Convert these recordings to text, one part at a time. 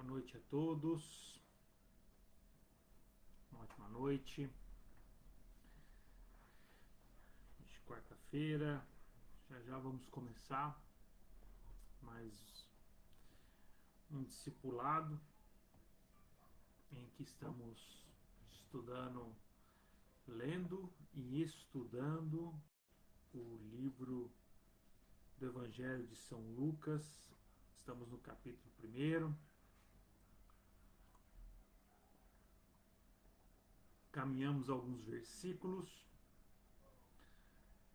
noite a todos. Uma ótima noite. De quarta-feira. Já vamos começar mais um discipulado em que estamos estudando, lendo e estudando o livro do Evangelho de São Lucas. Estamos no capítulo 1. Caminhamos alguns versículos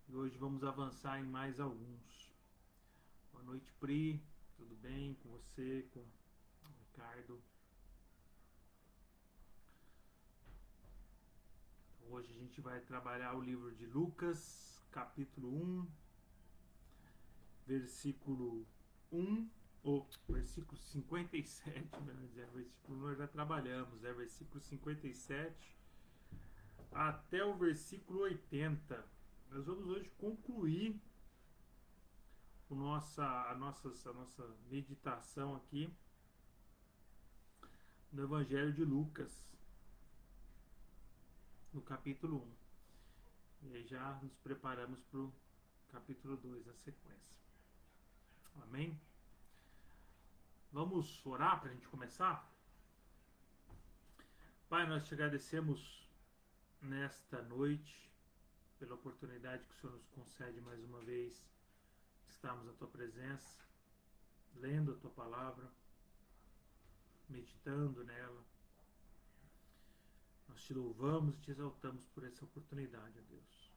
e hoje vamos avançar em mais alguns. Boa noite, Pri. Tudo bem com você, com o Ricardo? Então, hoje a gente vai trabalhar o livro de Lucas, capítulo 1, versículo 1, ou versículo 57, melhor dizendo, versículo 1 nós já trabalhamos, versículo 57 até o versículo 80. Nós vamos hoje concluir a nossa meditação aqui no Evangelho de Lucas, no capítulo 1. E aí já nos preparamos para o capítulo 2 na sequência. Amém? Vamos orar para a gente começar? Pai, nós te agradecemos nesta noite pela oportunidade que o Senhor nos concede mais uma vez de estarmos à tua presença, lendo a tua palavra, meditando nela. Nós te louvamos e te exaltamos por essa oportunidade, ó Deus.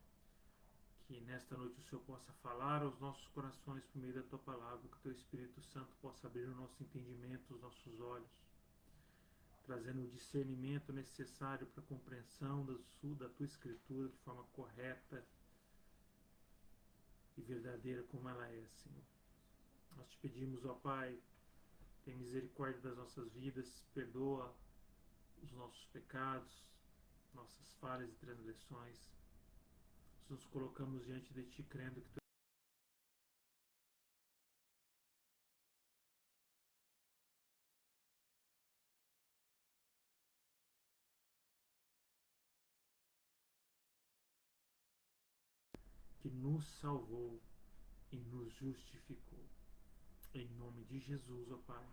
Que nesta noite o Senhor possa falar aos nossos corações por meio da tua palavra, que o teu Espírito Santo possa abrir o nosso entendimento, os nossos olhos, trazendo o discernimento necessário para a compreensão da tua Escritura de forma correta e verdadeira como ela é, Senhor. Nós te pedimos, ó Pai, tem misericórdia das nossas vidas, perdoa os nossos pecados, nossas falhas e transgressões. Nós nos colocamos diante de Ti, crendo que Tu que nos salvou e nos justificou. Em nome de Jesus, ó Pai,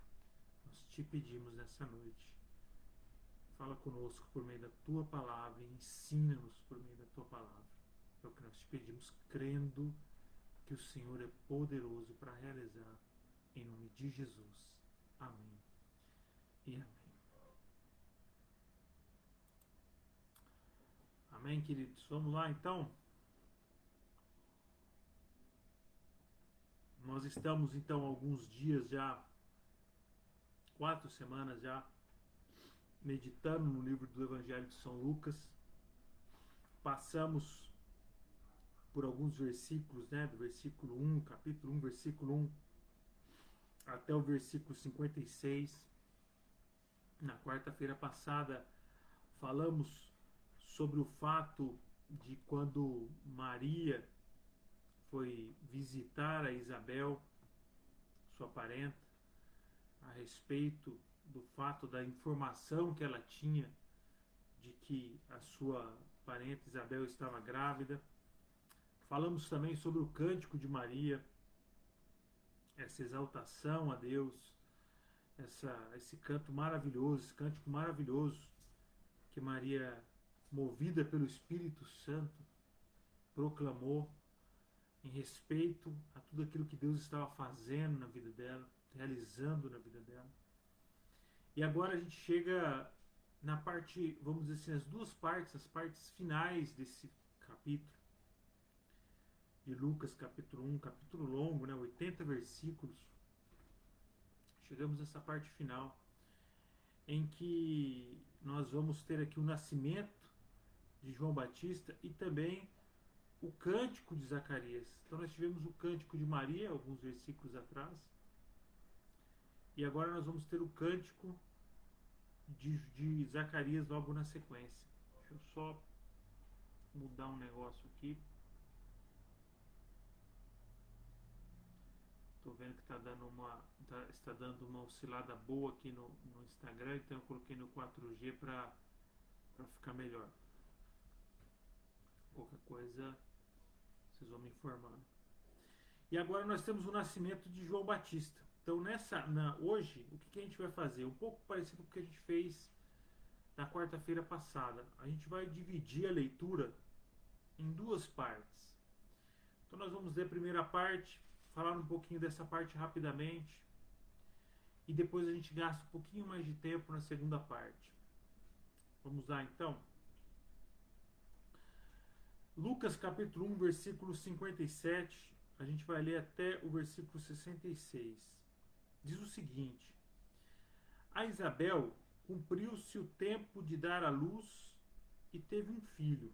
nós Te pedimos nessa noite. Fala conosco por meio da Tua palavra e ensina-nos por meio da Tua palavra. É o que nós Te pedimos, crendo que o Senhor é poderoso para realizar. Em nome de Jesus. Amém e amém. Amém, queridos? Vamos lá, então? Nós estamos, então, alguns dias já, 4 semanas já, meditando no livro do Evangelho de São Lucas. Passamos por alguns versículos, né, do versículo 1, capítulo 1, versículo 1, até o versículo 56. Na quarta-feira passada, falamos sobre o fato de quando Maria foi visitar a Isabel, sua parenta, a respeito do fato da informação que ela tinha de que a sua parente Isabel estava grávida. Falamos também sobre o cântico de Maria, essa exaltação a Deus, esse canto maravilhoso, esse cântico maravilhoso que Maria, movida pelo Espírito Santo, proclamou em respeito a tudo aquilo que Deus estava fazendo na vida dela, realizando na vida dela. E agora a gente chega na parte, vamos dizer assim, as duas partes, as partes finais desse capítulo de Lucas, capítulo 1, capítulo longo, né, 80 versículos. Chegamos nessa parte final, em que nós vamos ter aqui o nascimento de João Batista e também o cântico de Zacarias. Então nós tivemos o cântico de Maria, alguns versículos atrás, e agora nós vamos ter o cântico de Zacarias logo na sequência. Deixa eu só mudar um negócio aqui. Estou vendo que está dando uma oscilada boa aqui no Instagram, então eu coloquei no 4G para ficar melhor. Qualquer coisa, vocês vão me informando. E agora nós temos o nascimento de João Batista. Então hoje, o que a gente vai fazer? Um pouco parecido com o que a gente fez na quarta-feira passada. A gente vai dividir a leitura em duas partes. Então nós vamos ler a primeira parte, falar um pouquinho dessa parte rapidamente, e depois a gente gasta um pouquinho mais de tempo na segunda parte. Vamos lá então. Lucas capítulo 1, versículo 57, a gente vai ler até o versículo 66. Diz o seguinte: a Isabel cumpriu-se o tempo de dar à luz e teve um filho.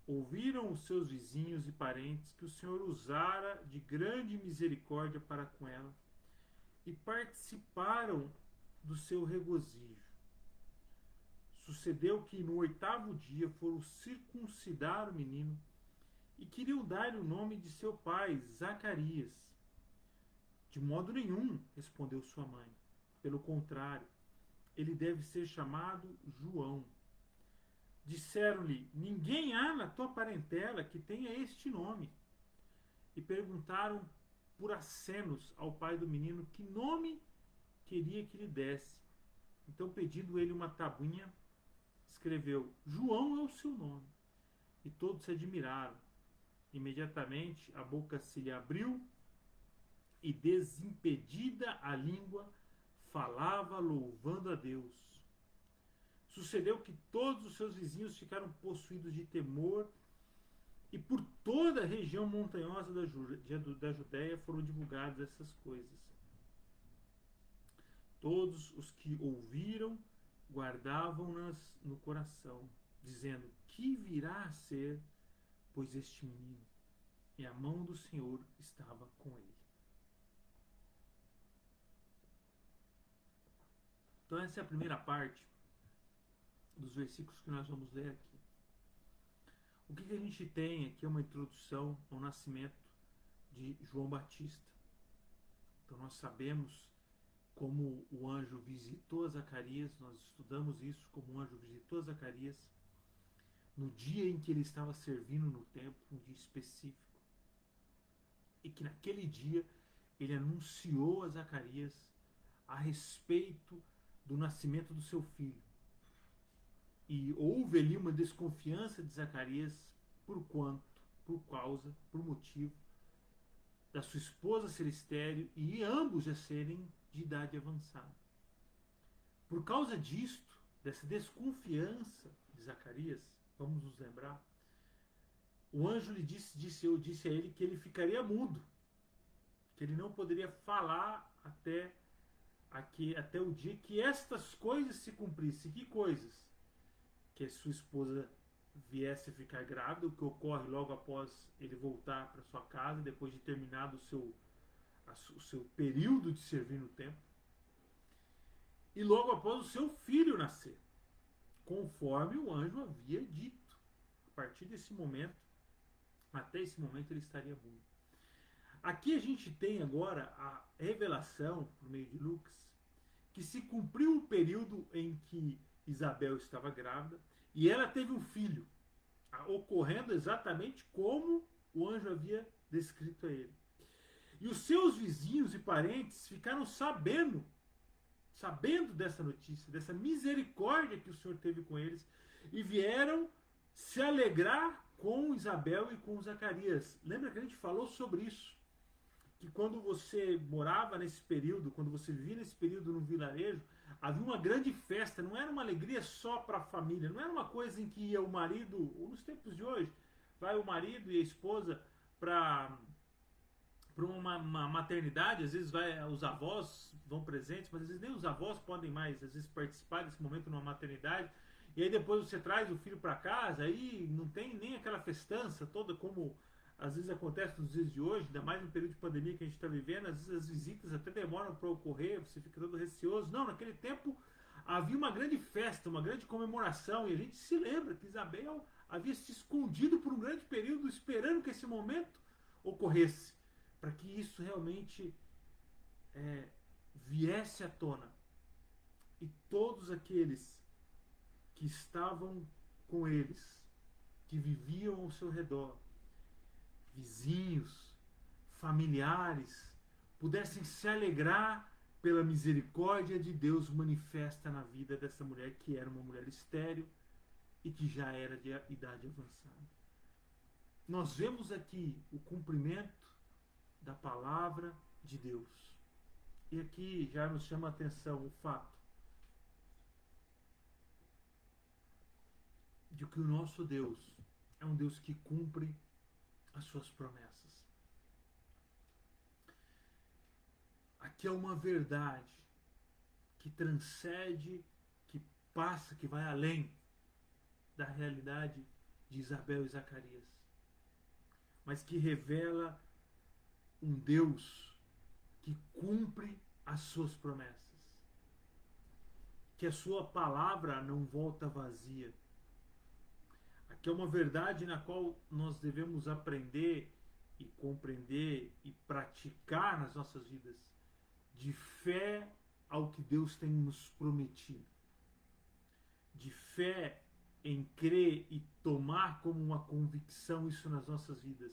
Ouviram os seus vizinhos e parentes que o Senhor usara de grande misericórdia para com ela e participaram do seu regozijo. Sucedeu que no 8º dia foram circuncidar o menino e queriam dar-lhe o nome de seu pai, Zacarias. De modo nenhum, respondeu sua mãe. Pelo contrário, ele deve ser chamado João. Disseram-lhe: ninguém há na tua parentela que tenha este nome. E perguntaram por acenos ao pai do menino que nome queria que lhe desse. Então, pedindo ele uma tabuinha, escreveu: João é o seu nome. E todos se admiraram. Imediatamente a boca se lhe abriu e, desimpedida a língua, falava louvando a Deus. Sucedeu que todos os seus vizinhos ficaram possuídos de temor e por toda a região montanhosa da Judéia foram divulgadas essas coisas. Todos os que ouviram guardavam-nas no coração, dizendo: que virá a ser, pois este menino? E a mão do Senhor estava com ele. Então essa é a primeira parte dos versículos que nós vamos ler aqui. O que a gente tem aqui é uma introdução ao nascimento de João Batista. Então nós sabemos como o anjo visitou Zacarias, nós estudamos isso, como o anjo visitou Zacarias no dia em que ele estava servindo no templo, um dia específico, e que naquele dia ele anunciou a Zacarias a respeito do nascimento do seu filho. E houve ali uma desconfiança de Zacarias por motivo da sua esposa ser estéril e ambos já serem de idade avançada. Por causa disto, dessa desconfiança de Zacarias, vamos nos lembrar, o anjo lhe disse a ele que ele ficaria mudo, que ele não poderia falar até o dia que estas coisas se cumprissem. Que coisas? Que a sua esposa viesse a ficar grávida, o que ocorre logo após ele voltar para sua casa, depois de terminado o seu período de servir no templo, e logo após o seu filho nascer, conforme o anjo havia dito. A partir desse momento, até esse momento, ele estaria mudo. Aqui a gente tem agora a revelação, por meio de Lucas, que se cumpriu o período em que Isabel estava grávida e ela teve um filho, ocorrendo exatamente como o anjo havia descrito a ele. E os seus vizinhos e parentes ficaram sabendo dessa notícia, dessa misericórdia que o Senhor teve com eles, e vieram se alegrar com Isabel e com Zacarias. Lembra que a gente falou sobre isso? Que quando você morava nesse período, quando você vivia nesse período no vilarejo, havia uma grande festa, não era uma alegria só para a família, não era uma coisa em que ia o marido, ou nos tempos de hoje, vai o marido e a esposa para uma maternidade, às vezes os avós vão presentes, mas às vezes nem os avós podem mais, às vezes, participar desse momento numa maternidade, e aí depois você traz o filho para casa, aí não tem nem aquela festança toda como às vezes acontece nos dias de hoje, ainda mais no período de pandemia que a gente está vivendo, às vezes as visitas até demoram para ocorrer, você fica todo receoso. Não, naquele tempo havia uma grande festa, uma grande comemoração, e a gente se lembra que Isabel havia se escondido por um grande período esperando que esse momento ocorresse, para que isso realmente viesse à tona. E todos aqueles que estavam com eles, que viviam ao seu redor, vizinhos, familiares, pudessem se alegrar pela misericórdia de Deus manifesta na vida dessa mulher, que era uma mulher estéril e que já era de idade avançada. Nós vemos aqui o cumprimento da palavra de Deus. E aqui já nos chama a atenção o fato de que o nosso Deus é um Deus que cumpre as suas promessas. Aqui é uma verdade que transcende, que passa, que vai além da realidade de Isabel e Zacarias, mas que revela um Deus que cumpre as suas promessas, que a sua palavra não volta vazia. Aqui é uma verdade na qual nós devemos aprender e compreender e praticar nas nossas vidas, de fé ao que Deus tem nos prometido, de fé em crer e tomar como uma convicção isso nas nossas vidas,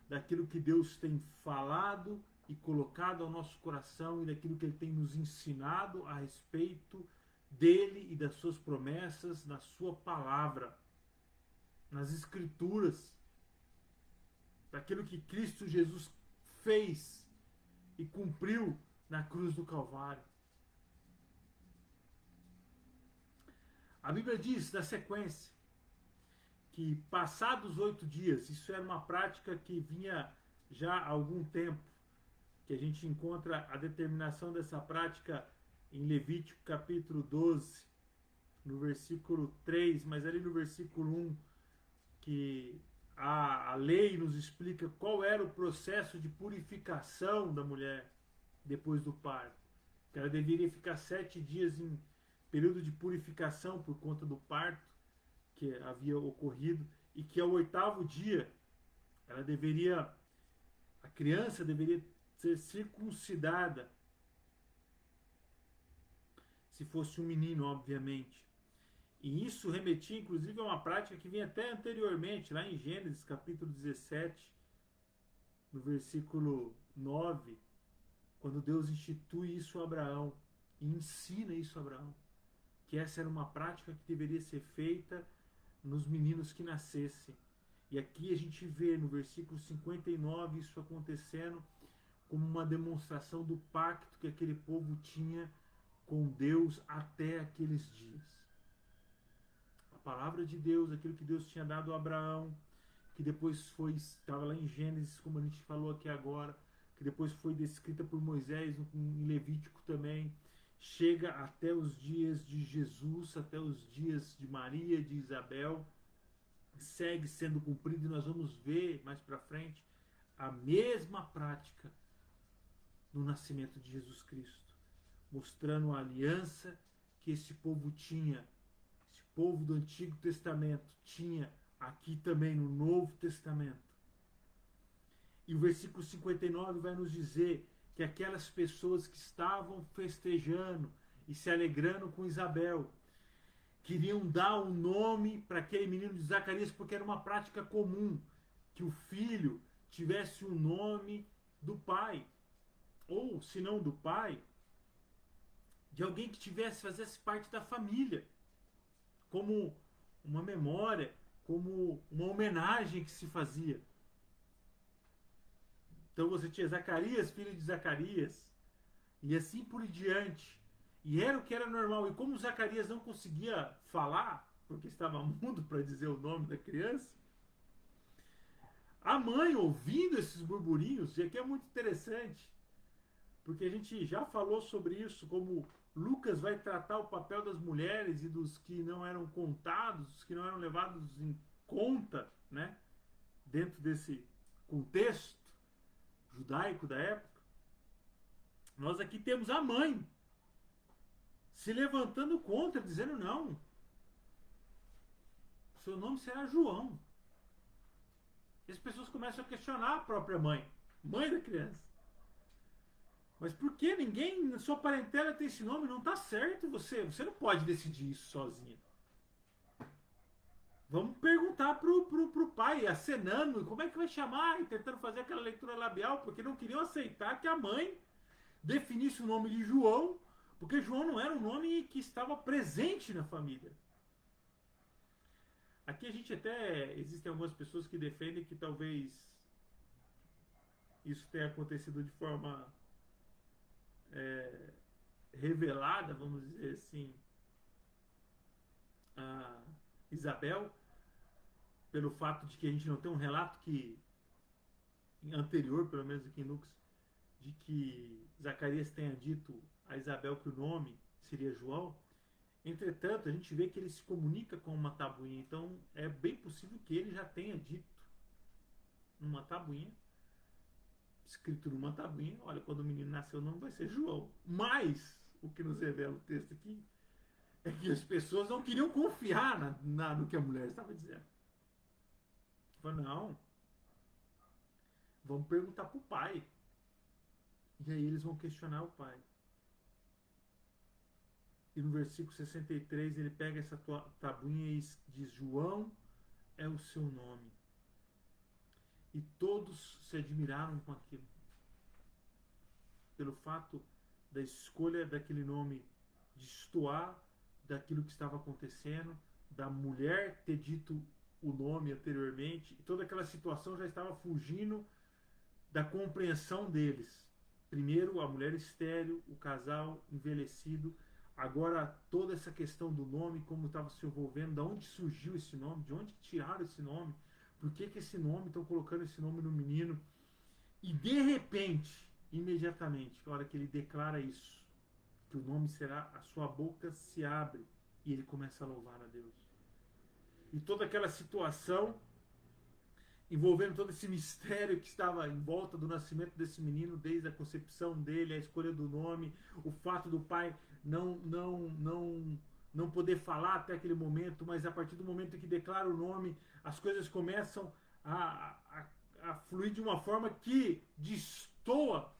daquilo que Deus tem falado e colocado ao nosso coração e daquilo que Ele tem nos ensinado a respeito dele e das suas promessas na sua palavra, nas Escrituras, daquilo que Cristo Jesus fez e cumpriu na cruz do Calvário. A Bíblia diz, na sequência, que passados 8 dias, isso era uma prática que vinha já há algum tempo, que a gente encontra a determinação dessa prática em Levítico capítulo 12, no versículo 3, mas ali no versículo 1, que a lei nos explica qual era o processo de purificação da mulher depois do parto. Que ela deveria ficar 7 dias em período de purificação por conta do parto que havia ocorrido, e que ao 8º dia a criança deveria ser circuncidada, se fosse um menino, obviamente. E isso remetia, inclusive, a uma prática que vinha até anteriormente, lá em Gênesis, capítulo 17, no versículo 9, quando Deus institui isso a Abraão, e ensina isso a Abraão, que essa era uma prática que deveria ser feita nos meninos que nascessem. E aqui a gente vê no versículo 59 isso acontecendo como uma demonstração do pacto que aquele povo tinha com Deus até aqueles dias. A palavra de Deus, aquilo que Deus tinha dado a Abraão, que depois estava lá em Gênesis, como a gente falou aqui agora, que depois foi descrita por Moisés em Levítico também, chega até os dias de Jesus, até os dias de Maria, de Isabel, segue sendo cumprido, e nós vamos ver mais para frente a mesma prática no nascimento de Jesus Cristo, mostrando a aliança que esse povo tinha, esse povo do Antigo Testamento tinha aqui também no Novo Testamento. E o versículo 59 vai nos dizer que aquelas pessoas que estavam festejando e se alegrando com Isabel queriam dar um nome para aquele menino de Zacarias, porque era uma prática comum que o filho tivesse o nome do pai, ou se não do pai, de alguém que fizesse parte da família, como uma memória, como uma homenagem que se fazia. Então você tinha Zacarias, filho de Zacarias, e assim por diante. E era o que era normal. E como Zacarias não conseguia falar, porque estava mudo para dizer o nome da criança, a mãe, ouvindo esses burburinhos, e aqui é muito interessante, porque a gente já falou sobre isso, como Lucas vai tratar o papel das mulheres e dos que não eram contados, dos que não eram levados em conta, né, dentro desse contexto judaico da época. Nós aqui temos a mãe se levantando contra, dizendo não, seu nome será João. E as pessoas começam a questionar a própria mãe. mãe da criança. Mas por que ninguém na sua parentela tem esse nome? Não está certo você não pode decidir isso sozinha. Vamos perguntar pro pai, acenando, como é que vai chamar, e tentando fazer aquela leitura labial, porque não queriam aceitar que a mãe definisse o nome de João, porque João não era um nome que estava presente na família. Aqui a gente até, existem algumas pessoas que defendem que talvez isso tenha acontecido de forma é, revelada, vamos dizer assim, a Isabel, pelo fato de que a gente não tem um relato que anterior, pelo menos aqui em Lucas, de que Zacarias tenha dito a Isabel que o nome seria João. Entretanto, a gente vê que ele se comunica com uma tabuinha, então é bem possível que ele já tenha dito numa tabuinha, escrito numa tabuinha, olha, quando o menino nasceu o nome vai ser João. Mas o que nos revela o texto aqui é que as pessoas não queriam confiar no que a mulher estava dizendo. Falaram, não, vamos perguntar pro pai. E aí eles vão questionar o pai. E no versículo 63 ele pega essa tabuinha e diz, João é o seu nome. E todos se admiraram com aquilo. Pelo fato da escolha daquele nome destoar daquilo que estava acontecendo, da mulher ter dito o nome anteriormente, e toda aquela situação já estava fugindo da compreensão deles. Primeiro, a mulher estéril, o casal envelhecido, agora toda essa questão do nome, como estava se envolvendo, de onde surgiu esse nome, de onde tiraram esse nome, por que esse nome, estão colocando esse nome no menino. E de repente, imediatamente, na hora que ele declara isso, que o nome será, a sua boca se abre e ele começa a louvar a Deus. E toda aquela situação envolvendo todo esse mistério que estava em volta do nascimento desse menino, desde a concepção dele, a escolha do nome, o fato do pai não poder falar até aquele momento, mas a partir do momento que declara o nome, as coisas começam a fluir de uma forma que destoa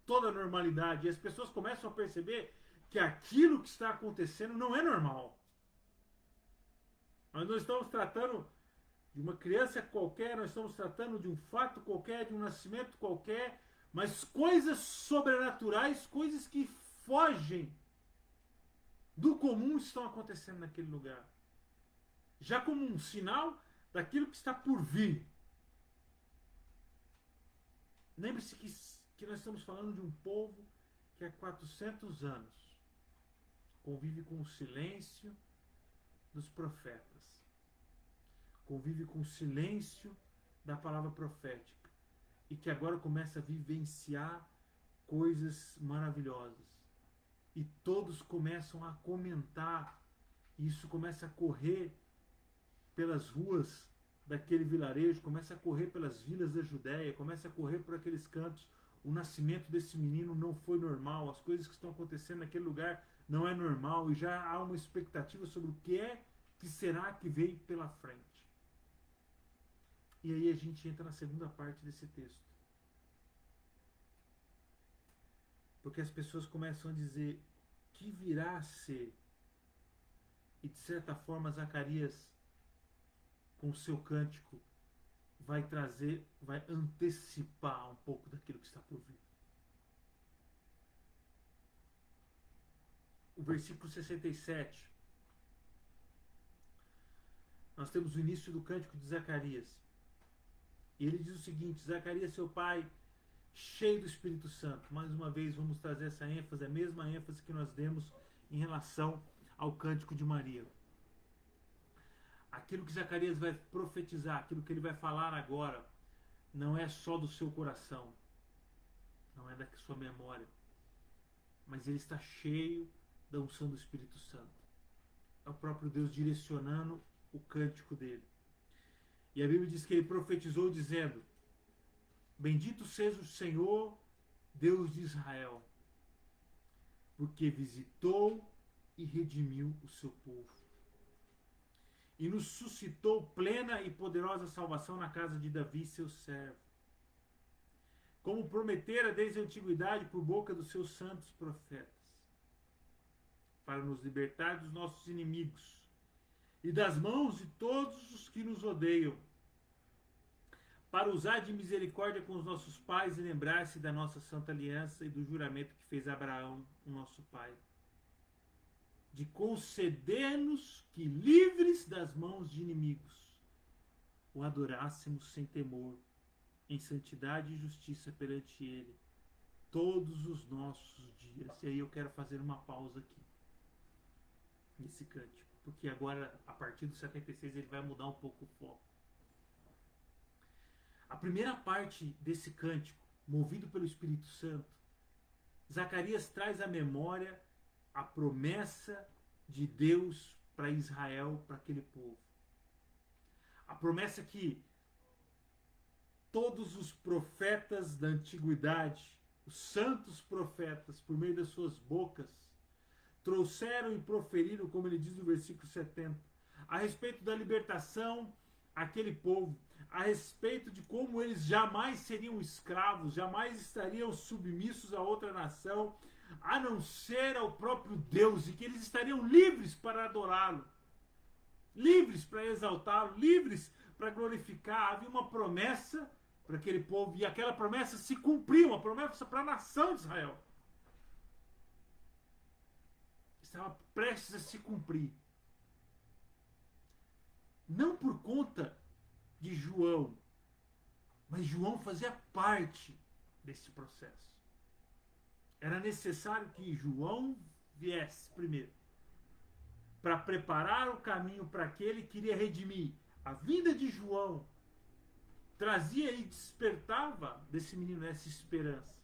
toda a normalidade. E as pessoas começam a perceber que aquilo que está acontecendo não é normal. Nós não estamos tratando de uma criança qualquer, nós estamos tratando de um fato qualquer, de um nascimento qualquer, mas coisas sobrenaturais, coisas que fogem do comum estão acontecendo naquele lugar. Já como um sinal daquilo que está por vir. Lembre-se que nós estamos falando de um povo que há 400 anos convive com o silêncio dos profetas. Convive com o silêncio da palavra profética e que agora começa a vivenciar coisas maravilhosas. E todos começam a comentar, e isso começa a correr pelas ruas daquele vilarejo, começa a correr pelas vilas da Judéia, começa a correr por aqueles cantos. O nascimento desse menino não foi normal, as coisas que estão acontecendo naquele lugar não é normal, e já há uma expectativa sobre o que será que veio pela frente. E aí a gente entra na segunda parte desse texto. Porque as pessoas começam a dizer que virá a ser. E de certa forma Zacarias, com o seu cântico, vai antecipar um pouco daquilo que está por vir. O versículo 67. Nós temos o início do cântico de Zacarias. E ele diz o seguinte, Zacarias, seu pai, cheio do Espírito Santo. Mais uma vez vamos trazer essa ênfase, a mesma ênfase que nós demos em relação ao cântico de Maria. Aquilo que Zacarias vai profetizar, aquilo que ele vai falar agora, não é só do seu coração, não é da sua memória, mas ele está cheio da unção do Espírito Santo. É o próprio Deus direcionando o cântico dele. E a Bíblia diz que ele profetizou dizendo, bendito seja o Senhor, Deus de Israel, porque visitou e redimiu o seu povo. E nos suscitou plena e poderosa salvação na casa de Davi, seu servo, como prometera desde a antiguidade por boca dos seus santos profetas, para nos libertar dos nossos inimigos e das mãos de todos os que nos odeiam, para usar de misericórdia com os nossos pais e lembrar-se da nossa santa aliança e do juramento que fez Abraão, o nosso pai, de conceder-nos que, livres das mãos de inimigos, o adorássemos sem temor, em santidade e justiça perante ele, todos os nossos dias. E aí eu quero fazer uma pausa aqui, nesse cântico, porque agora, a partir do 76, ele vai mudar um pouco o foco. A primeira parte desse cântico, movido pelo Espírito Santo, Zacarias traz à memória a promessa de Deus para Israel, para aquele povo. A promessa que todos os profetas da antiguidade, os santos profetas, por meio das suas bocas, trouxeram e proferiram, como ele diz no versículo 70, a respeito da libertação àquele povo, a respeito de como eles jamais seriam escravos, jamais estariam submissos a outra nação, a não ser ao próprio Deus, e que eles estariam livres para adorá-lo, livres para exaltá-lo, livres para glorificar. Havia uma promessa para aquele povo, e aquela promessa se cumpriu, uma promessa para a nação de Israel. Estava prestes a se cumprir. Não por conta de João, mas João fazia parte desse processo. Era necessário que João viesse primeiro, para preparar o caminho para aquele que queria redimir. A vinda de João trazia e despertava desse menino essa esperança.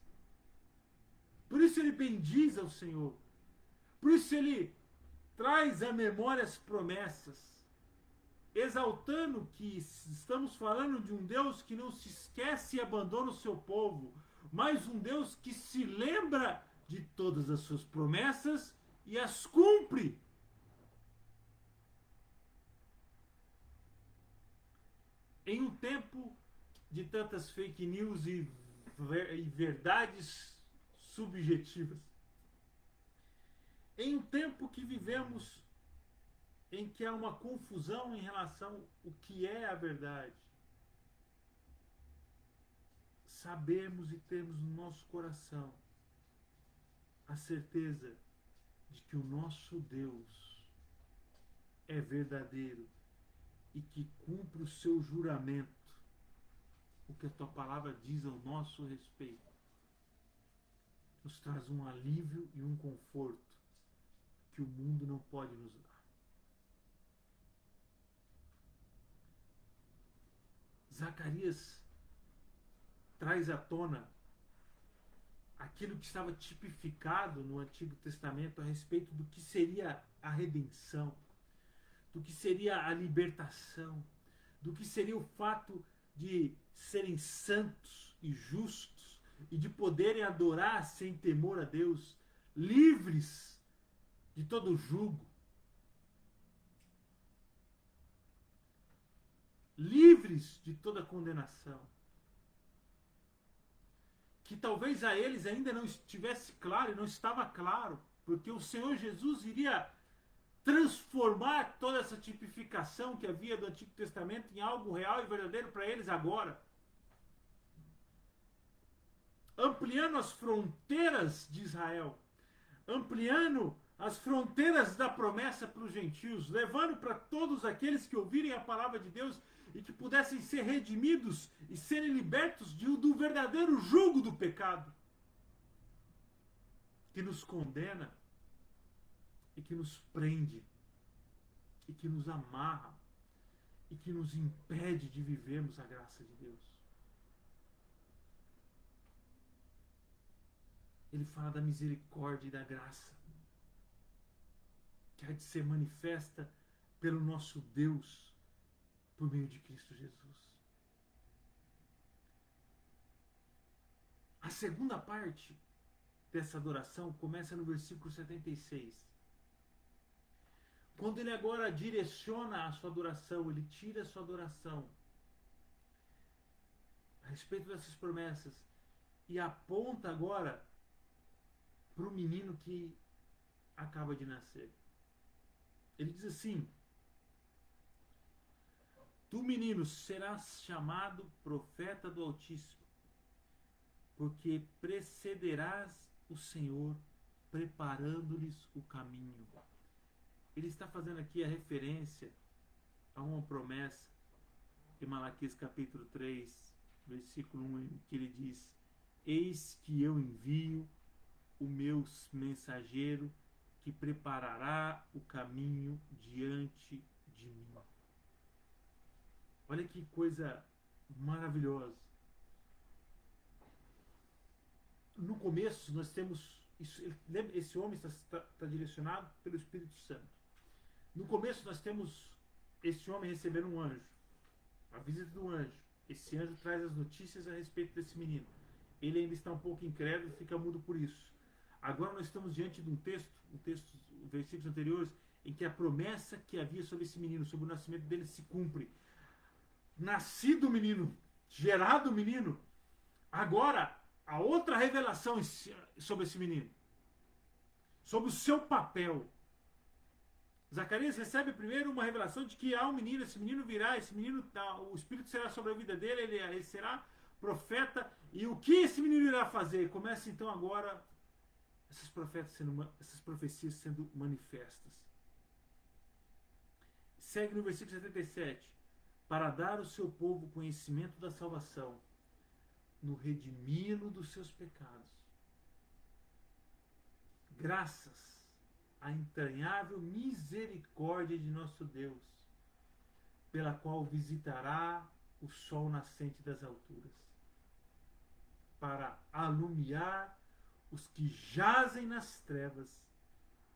Por isso ele bendiz ao Senhor. Por isso ele traz à memória as promessas, exaltando que estamos falando de um Deus que não se esquece e abandona o seu povo, mas um Deus que se lembra de todas as suas promessas e as cumpre. Em um tempo de tantas fake news e verdades subjetivas, em um tempo que vivemos em que há uma confusão em relação ao que é a verdade, sabemos e temos no nosso coração a certeza de que o nosso Deus é verdadeiro e que cumpre o seu juramento, o que a tua palavra diz ao nosso respeito, nos traz um alívio e um conforto que o mundo não pode nos dar. Zacarias traz à tona aquilo que estava tipificado no Antigo Testamento a respeito do que seria a redenção, do que seria a libertação, do que seria o fato de serem santos e justos e de poderem adorar sem temor a Deus, livres de todo jugo, livres de toda condenação. Que talvez a eles ainda não estivesse claro e não estava claro, porque o Senhor Jesus iria transformar toda essa tipificação que havia do Antigo Testamento em algo real e verdadeiro para eles agora. Ampliando as fronteiras de Israel, ampliando as fronteiras da promessa para os gentios, levando para todos aqueles que ouvirem a palavra de Deus e que pudessem ser redimidos e serem libertos do verdadeiro jugo do pecado, que nos condena e que nos prende e que nos amarra e que nos impede de vivermos a graça de Deus. Ele fala da misericórdia e da graça que há de ser manifesta pelo nosso Deus por meio de Cristo Jesus. A segunda parte dessa adoração começa no versículo 76. Quando ele agora direciona a sua adoração, ele tira a sua adoração a respeito dessas promessas e aponta agora para o menino que acaba de nascer. Ele diz assim: tu, menino, serás chamado profeta do Altíssimo, porque precederás o Senhor, preparando-lhes o caminho. Ele está fazendo aqui a referência a uma promessa em Malaquias capítulo 3, versículo 1, que ele diz: eis que eu envio o meu mensageiro, que preparará o caminho diante de mim. Olha que coisa maravilhosa. No começo nós temos isso, esse homem está direcionado pelo Espírito Santo. No começo nós temos esse homem recebendo um anjo, a visita do anjo. Esse anjo traz as notícias a respeito desse menino. Ele ainda está um pouco incrédulo e fica mudo por isso. Agora nós estamos diante de um texto, versículos anteriores, em que a promessa que havia sobre esse menino, sobre o nascimento dele, se cumpre. Nascido o menino, gerado o menino, agora a outra revelação sobre esse menino, sobre o seu papel. Zacarias recebe primeiro uma revelação de que há um menino, esse menino virá, o Espírito será sobre a vida dele, ele será profeta, e o que esse menino irá fazer? Começa então agora essas profecias sendo manifestas. Segue no versículo 77, para dar ao seu povo conhecimento da salvação, no redimi-lo dos seus pecados, graças à entranhável misericórdia de nosso Deus, pela qual visitará o sol nascente das alturas, para alumiar os que jazem nas trevas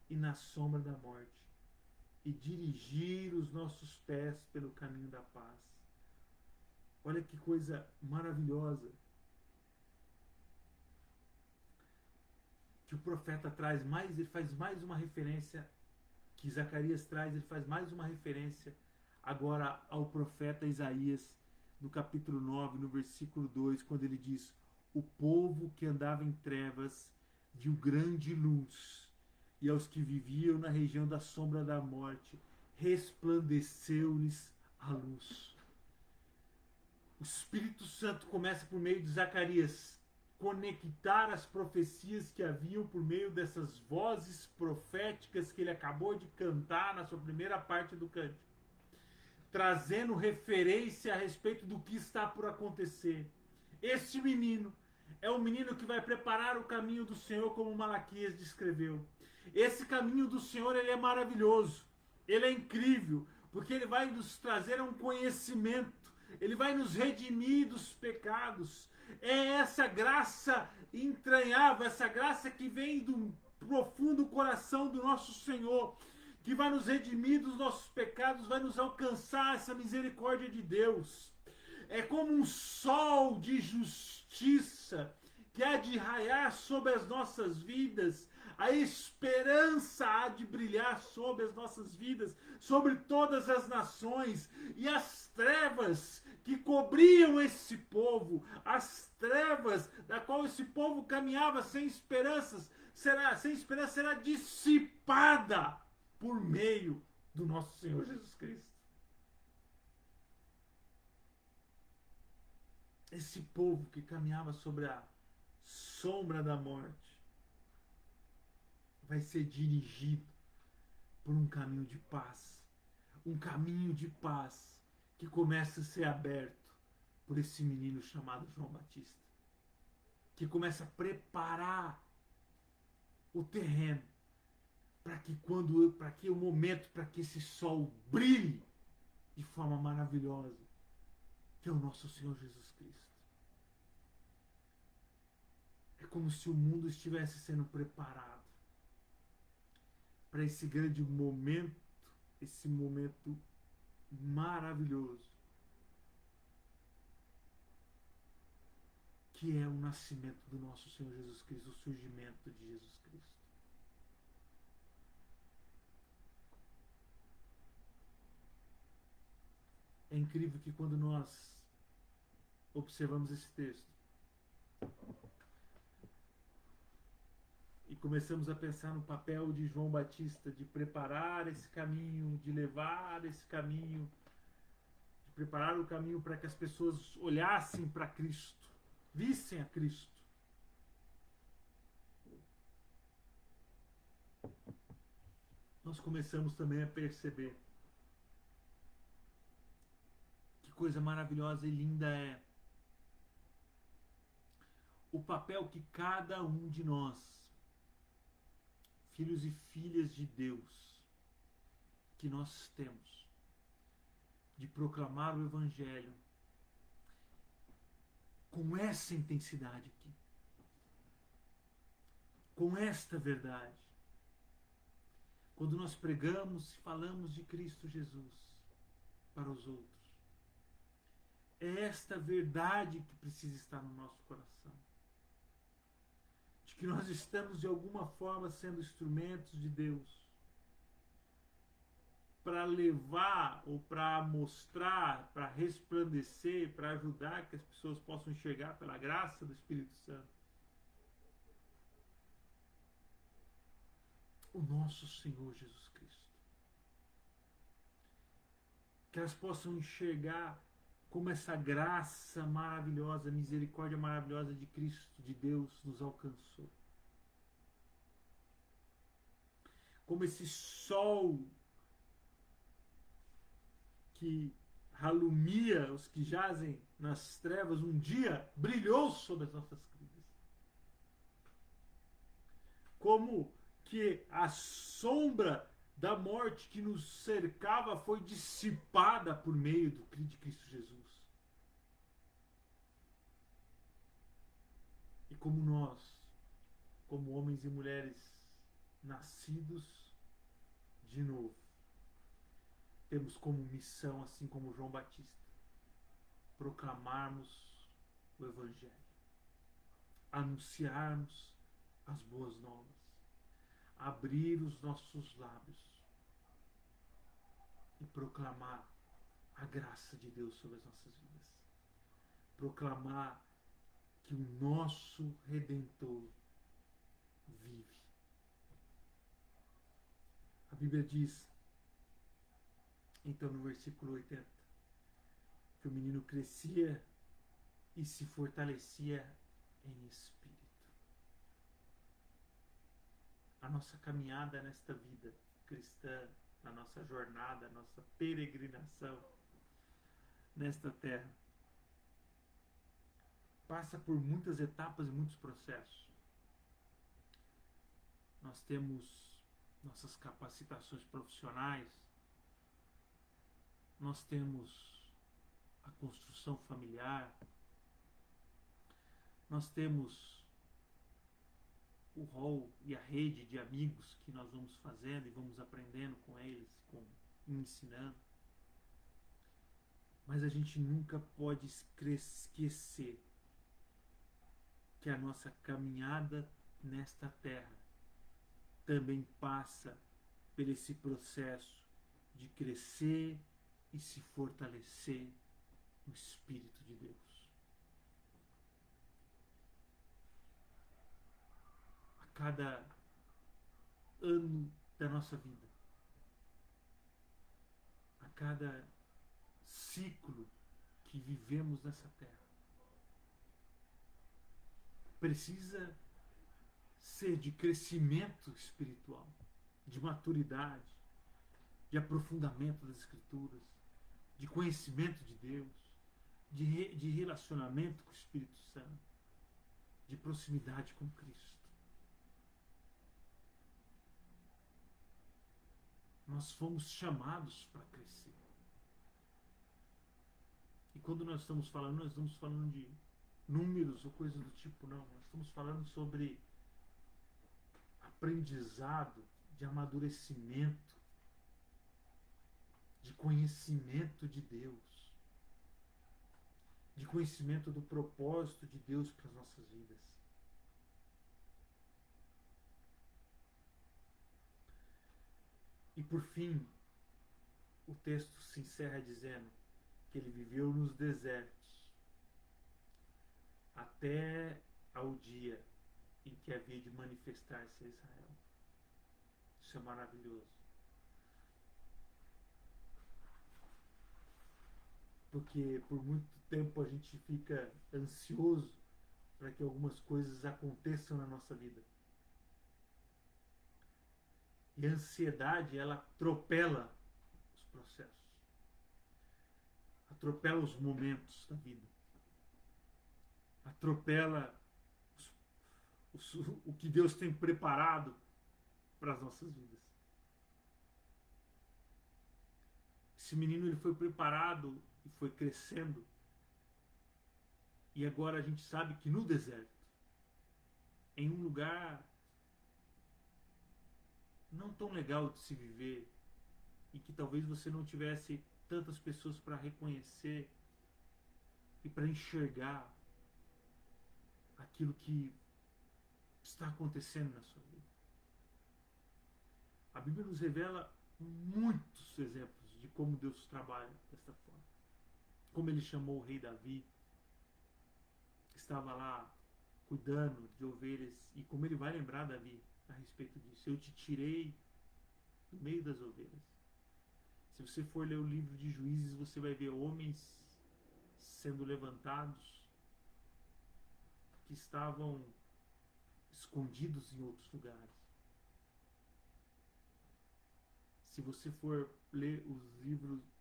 e na sombra da morte, e dirigir os nossos pés pelo caminho da paz. Olha que coisa maravilhosa que o profeta traz mais, ele faz mais uma referência que Zacarias traz, ele faz mais uma referência agora ao profeta Isaías, no capítulo 9, no versículo 2, quando ele diz: o povo que andava em trevas viu grande luz, e aos que viviam na região da sombra da morte resplandeceu-lhes a luz. O Espírito Santo começa por meio de Zacarias conectar as profecias que haviam por meio dessas vozes proféticas que ele acabou de cantar na sua primeira parte do cântico, trazendo referência a respeito do que está por acontecer. Este menino é o menino que vai preparar o caminho do Senhor, como Malaquias descreveu. Esse caminho do Senhor, ele é maravilhoso, ele é incrível, porque ele vai nos trazer um conhecimento, ele vai nos redimir dos pecados. É essa graça entranhável, essa graça que vem do profundo coração do nosso Senhor, que vai nos redimir dos nossos pecados, vai nos alcançar essa misericórdia de Deus. É como um sol de justiça que há de raiar sobre as nossas vidas. A esperança há de brilhar sobre as nossas vidas, sobre todas as nações. E as trevas que cobriam esse povo, as trevas da qual esse povo caminhava sem esperança, será dissipada por meio do nosso Senhor Jesus Cristo. Esse povo que caminhava sobre a sombra da morte vai ser dirigido por um caminho de paz. Um caminho de paz que começa a ser aberto por esse menino chamado João Batista, que começa a preparar o terreno para que o momento, para que esse sol brilhe de forma maravilhosa, que é o nosso Senhor Jesus Cristo. É como se o mundo estivesse sendo preparado para esse grande momento, esse momento maravilhoso, que é o nascimento do nosso Senhor Jesus Cristo, o surgimento de Jesus Cristo. É incrível que quando nós observamos esse texto, começamos a pensar no papel de João Batista, de preparar esse caminho, de levar esse caminho, de preparar o caminho para que as pessoas olhassem para Cristo, vissem a Cristo. Nós começamos também a perceber que coisa maravilhosa e linda é o papel que cada um de nós, filhos e filhas de Deus, que nós temos de proclamar o Evangelho com essa intensidade aqui, com esta verdade. Quando nós pregamos e falamos de Cristo Jesus para os outros, é esta verdade que precisa estar no nosso coração. De que nós estamos de alguma forma sendo instrumentos de Deus para levar ou para mostrar, para resplandecer, para ajudar que as pessoas possam enxergar pela graça do Espírito Santo o nosso Senhor Jesus Cristo. Que elas possam enxergar como essa graça maravilhosa, misericórdia maravilhosa de Cristo, de Deus, nos alcançou. Como esse sol que alumia os que jazem nas trevas um dia brilhou sobre as nossas vidas. Como que a sombra da morte que nos cercava foi dissipada por meio de Cristo Jesus. E como nós, como homens e mulheres nascidos de novo, temos como missão, assim como João Batista, proclamarmos o Evangelho, anunciarmos as boas novas, abrir os nossos lábios e proclamar a graça de Deus sobre as nossas vidas. Proclamar que o nosso Redentor vive. A Bíblia diz, então, no versículo 80, que o menino crescia e se fortalecia em espírito. A nossa caminhada nesta vida cristã, na nossa jornada, nossa peregrinação nesta terra, passa por muitas etapas e muitos processos. Nós temos nossas capacitações profissionais, nós temos a construção familiar, nós temos o rol e a rede de amigos que nós vamos fazendo e vamos aprendendo com eles, ensinando. Mas a gente nunca pode esquecer que a nossa caminhada nesta terra também passa por esse processo de crescer e se fortalecer no Espírito de Deus. A cada ano da nossa vida, a cada ciclo que vivemos nessa terra, precisa ser de crescimento espiritual, de maturidade, de aprofundamento das Escrituras, de conhecimento de Deus, de relacionamento com o Espírito Santo, de proximidade com Cristo. Nós fomos chamados para crescer. E quando nós estamos falando de números ou coisas do tipo, não. Nós estamos falando sobre aprendizado, de amadurecimento, de conhecimento de Deus, de conhecimento do propósito de Deus para as nossas vidas. E por fim, o texto se encerra dizendo que ele viveu nos desertos até ao dia em que havia de manifestar-se a Israel. Isso é maravilhoso. Porque por muito tempo a gente fica ansioso para que algumas coisas aconteçam na nossa vida. E a ansiedade, ela atropela os processos. Atropela os momentos da vida. Atropela o que Deus tem preparado para as nossas vidas. Esse menino, ele foi preparado e foi crescendo. E agora a gente sabe que no deserto, em um lugar não tão legal de se viver, e que talvez você não tivesse tantas pessoas para reconhecer e para enxergar aquilo que está acontecendo na sua vida. A Bíblia nos revela muitos exemplos de como Deus trabalha desta forma. Como ele chamou o rei Davi, que estava lá cuidando de ovelhas, e como ele vai lembrar Davi a respeito disso. Eu te tirei do meio das ovelhas. Se você for ler o livro de Juízes, você vai ver homens sendo levantados que estavam escondidos em outros lugares. Se você for ler os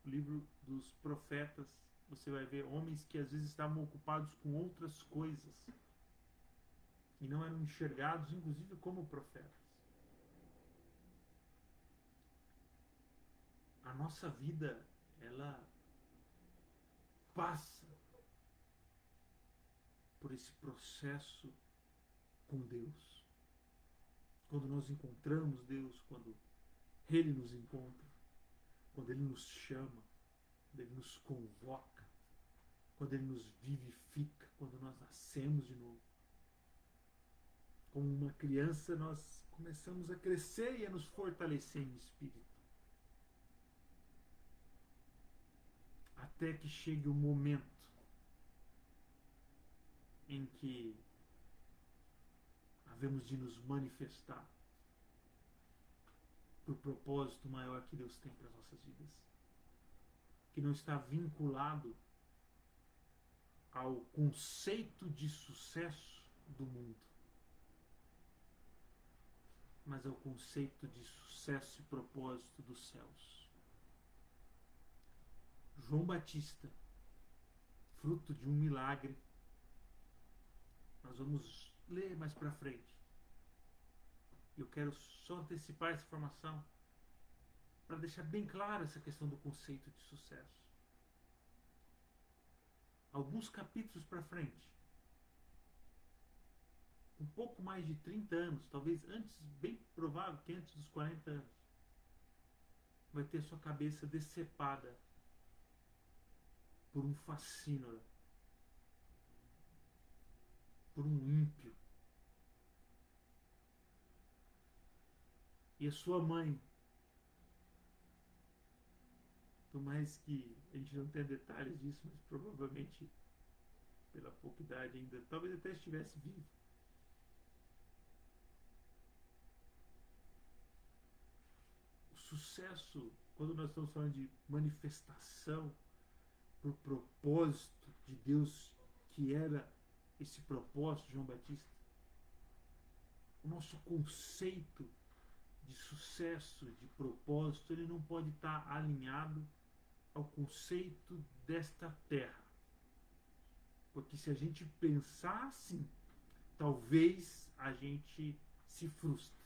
livro dos profetas, você vai ver homens que às vezes estavam ocupados com outras coisas e não eram enxergados, inclusive, como profetas. A nossa vida, ela passa por esse processo com Deus. Quando nós encontramos Deus, quando Ele nos encontra, quando Ele nos chama, quando Ele nos convoca, quando Ele nos vivifica, quando nós nascemos de novo. Como uma criança, nós começamos a crescer e a nos fortalecer em espírito. Até que chegue o momento em que havemos de nos manifestar para o propósito maior que Deus tem para as nossas vidas. Que não está vinculado ao conceito de sucesso do mundo, mas ao conceito de sucesso e propósito dos céus. João Batista, fruto de um milagre, nós vamos ler mais para frente. Eu quero só antecipar essa informação para deixar bem clara essa questão do conceito de sucesso. Alguns capítulos para frente, um pouco mais de 30 anos, talvez antes, bem provável que antes dos 40 anos, vai ter sua cabeça decepada por um facínora, por um ímpio. E a sua mãe, por mais que a gente não tenha detalhes disso, mas provavelmente pela pouca idade ainda, talvez até estivesse vivo. O sucesso, quando nós estamos falando de manifestação por propósito de Deus, que era esse propósito de João Batista, o nosso conceito de sucesso, de propósito, ele não pode estar alinhado ao conceito desta terra. Porque se a gente pensar assim, talvez a gente se frustre.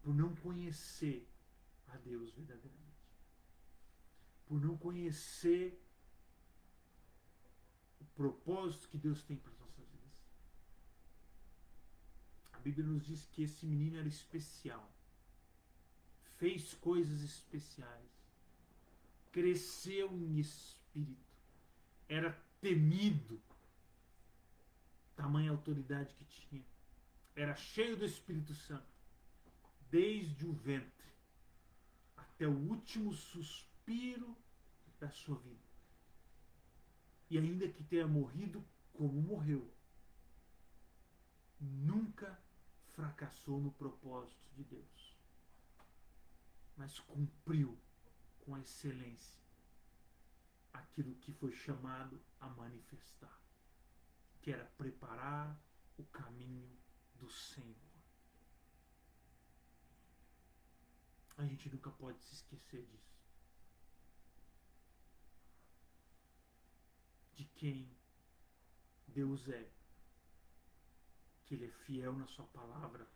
Por não conhecer a Deus verdadeiramente. Por não conhecer o propósito que Deus tem para as nossas vidas. A Bíblia nos diz que esse menino era especial. Fez coisas especiais. Cresceu em espírito. Era temido. Tamanha autoridade que tinha. Era cheio do Espírito Santo. Desde o ventre até o último suspiro da sua vida. E ainda que tenha morrido como morreu, nunca fracassou no propósito de Deus, mas cumpriu com excelência aquilo que foi chamado a manifestar, que era preparar o caminho do Senhor. A gente nunca pode se esquecer disso. De quem Deus é, que Ele é fiel na sua palavra,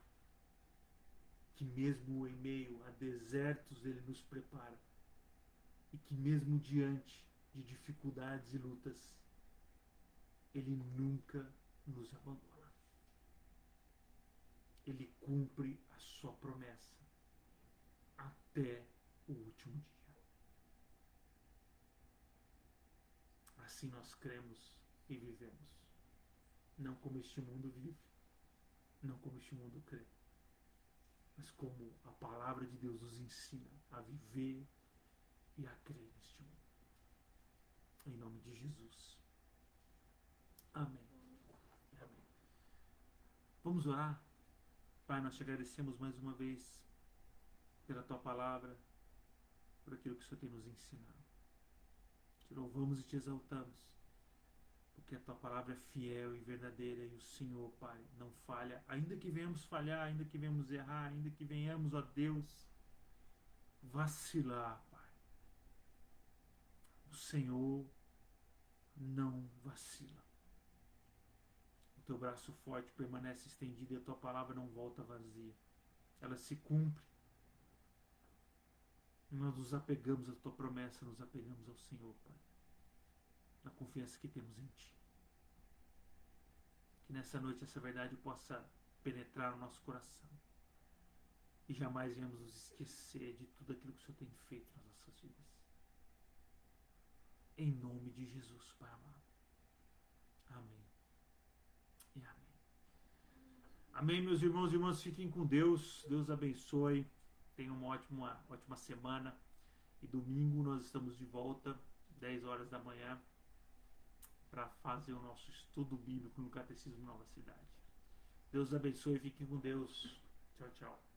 que mesmo em meio a desertos Ele nos prepara, e que mesmo diante de dificuldades e lutas, Ele nunca nos abandona. Ele cumpre a sua promessa até o último dia. Assim nós cremos e vivemos, não como este mundo vive, não como este mundo crê, mas como a palavra de Deus nos ensina a viver e a crer neste mundo. Em nome de Jesus. Amém. Amém. Vamos orar? Pai, nós te agradecemos mais uma vez pela tua palavra, por aquilo que o Senhor tem nos ensinado. Te louvamos e te exaltamos, porque a tua palavra é fiel e verdadeira, e o Senhor, Pai, não falha. Ainda que venhamos falhar, ainda que venhamos errar, ainda que venhamos, ó Deus, vacilar, Pai, o Senhor não vacila. O teu braço forte permanece estendido e a tua palavra não volta vazia. Ela se cumpre. Nós nos apegamos à tua promessa, nos apegamos ao Senhor, Pai, na confiança que temos em Ti. Que nessa noite essa verdade possa penetrar no nosso coração e jamais venhamos nos esquecer de tudo aquilo que o Senhor tem feito nas nossas vidas. Em nome de Jesus, Pai amado. Amém e amém. Amém, meus irmãos e irmãs, fiquem com Deus. Deus abençoe. Tenham uma ótima semana. E domingo nós estamos de volta, 10 horas da manhã, para fazer o nosso estudo bíblico no Catecismo Nova Cidade. Deus abençoe, fiquem com Deus. Tchau, tchau.